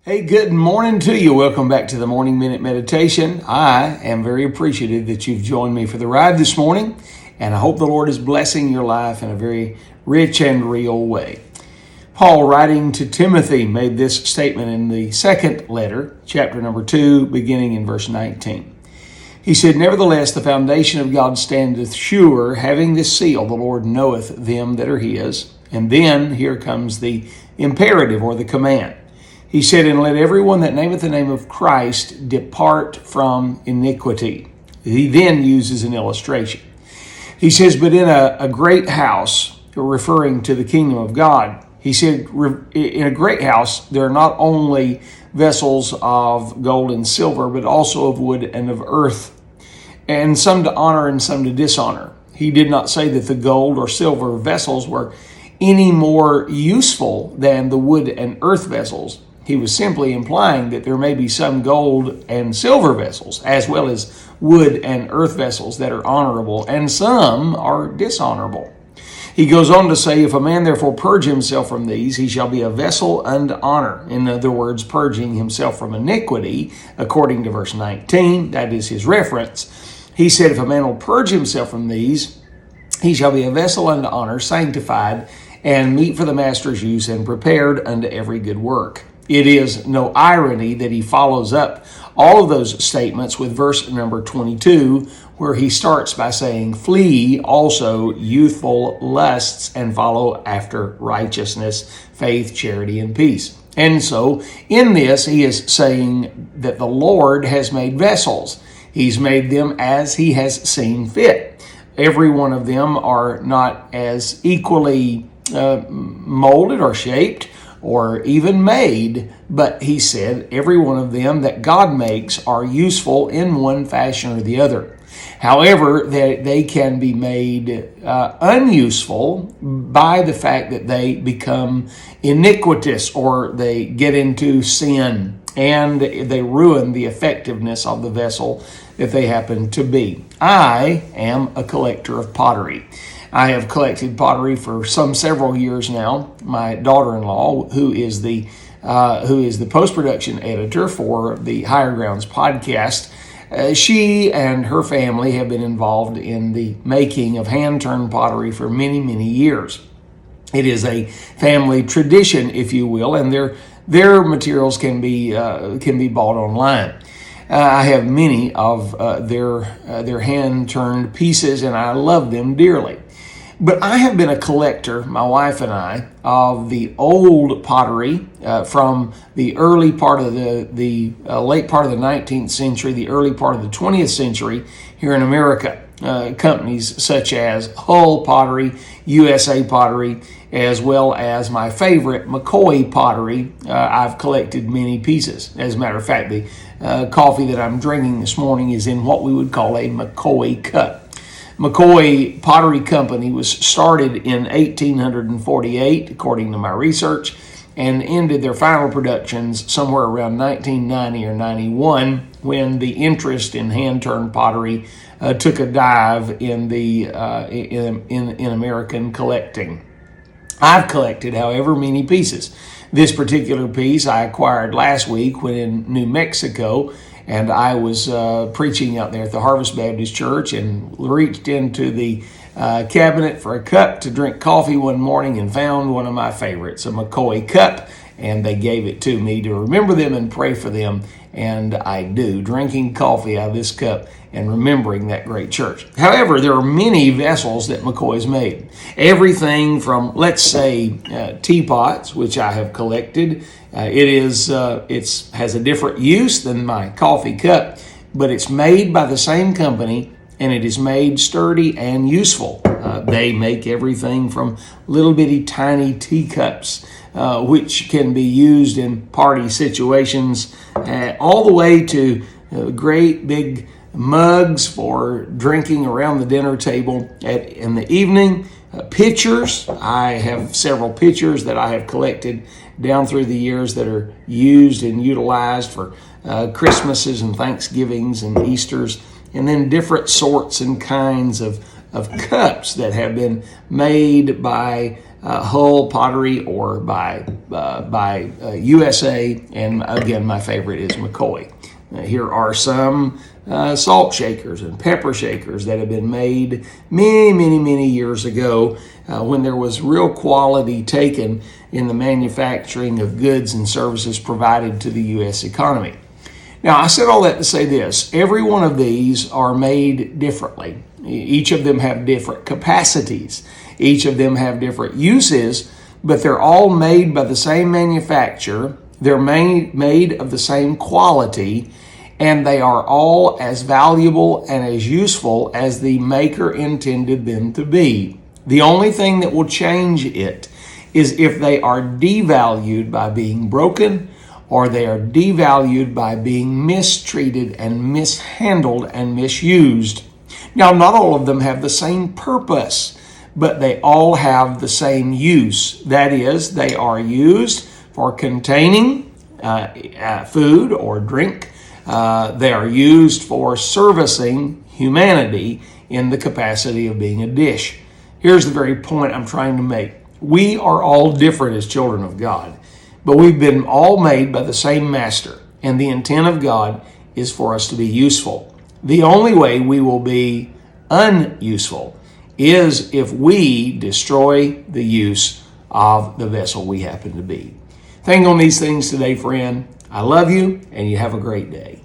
Hey, good morning to you. Welcome back to the Morning Minute Meditation. I am very appreciative that you've joined me for the ride this morning, and I hope the Lord is blessing your life in a very rich and real way. Paul, writing to Timothy, made this statement in the second letter, chapter number 2, beginning in verse 19. He said, "Nevertheless, the foundation of God standeth sure, having this seal, the Lord knoweth them that are his." And then here comes the imperative or the command. He said, "And let everyone that nameth the name of Christ depart from iniquity." He then uses an illustration. He says, "But in a great house," referring to the kingdom of God, he said, "In a great house, there are not only vessels of gold and silver, but also of wood and of earth, and some to honor and some to dishonor." He did not say that the gold or silver vessels were any more useful than the wood and earth vessels. He was simply implying that there may be some gold and silver vessels, as well as wood and earth vessels that are honorable, and some are dishonorable. He goes on to say, "If a man therefore purge himself from these, he shall be a vessel unto honor." In other words, purging himself from iniquity, according to verse 19, that is his reference. He said, "If a man will purge himself from these, he shall be a vessel unto honor, sanctified, and meet for the master's use, and prepared unto every good work." It is no irony that he follows up all of those statements with verse number 22, where he starts by saying, "Flee also youthful lusts, and follow after righteousness, faith, charity, and peace." And so in this, he is saying that the Lord has made vessels. He's made them as he has seen fit. Every one of them are not as equally molded or shaped or even made, but he said every one of them that God makes are useful in one fashion or the other. However, they can be made unuseful by the fact that they become iniquitous or they get into sin and they ruin the effectiveness of the vessel that they happen to be. I am a collector of pottery. I have collected pottery for several years now. My daughter-in-law, who is the post-production editor for the Higher Grounds podcast, she and her family have been involved in the making of hand-turned pottery for many, many years. It is a family tradition, if you will, and their materials can be bought online. I have many of their hand-turned pieces, and I love them dearly. But I have been a collector, my wife and I, of the old pottery from the early part of the late part of the 19th century, the early part of the 20th century here in America. Companies such as Hull Pottery, USA Pottery, as well as my favorite, McCoy Pottery. I've collected many pieces. As a matter of fact, the coffee that I'm drinking this morning is in what we would call a McCoy cup. McCoy Pottery Company was started in 1848, according to my research, and ended their final productions somewhere around 1990 or 91, when the interest in hand-turned pottery took a dive in American collecting. I've collected, however, many pieces. This particular piece I acquired last week when in New Mexico, and I was preaching out there at the Harvest Baptist Church and reached into the cabinet for a cup to drink coffee one morning and found one of my favorites, a McCoy cup, and they gave it to me to remember them and pray for them, and I do, drinking coffee out of this cup and remembering that great church. However, there are many vessels that McCoy's made. Everything from, let's say, teapots, which I have collected. It has a different use than my coffee cup, but it's made by the same company, and it is made sturdy and useful. They make everything from little bitty tiny teacups, which can be used in party situations, all the way to great big mugs for drinking around the dinner table in the evening. Pitchers. I have several pitchers that I have collected down through the years that are used and utilized for Christmases and Thanksgivings and Easters, and then different sorts and kinds of cups that have been made by Hull, Pottery, or by USA, and again, my favorite is McCoy. Here are some salt shakers and pepper shakers that have been made many years ago when there was real quality taken in the manufacturing of goods and services provided to the U.S. economy. Now, I said all that to say this. Every one of these are made differently. Each of them have different capacities. Each of them have different uses, but they're all made by the same manufacturer. They're made of the same quality, and they are all as valuable and as useful as the maker intended them to be. The only thing that will change it is if they are devalued by being broken, or they are devalued by being mistreated and mishandled and misused. Now, not all of them have the same purpose, but they all have the same use. That is, they are used for containing food or drink. They are used for servicing humanity in the capacity of being a dish. Here's the very point I'm trying to make. We are all different as children of God, but we've been all made by the same master, and the intent of God is for us to be useful. The only way we will be unuseful is if we destroy the use of the vessel we happen to be. Think on these things today, friend. I love you, and you have a great day.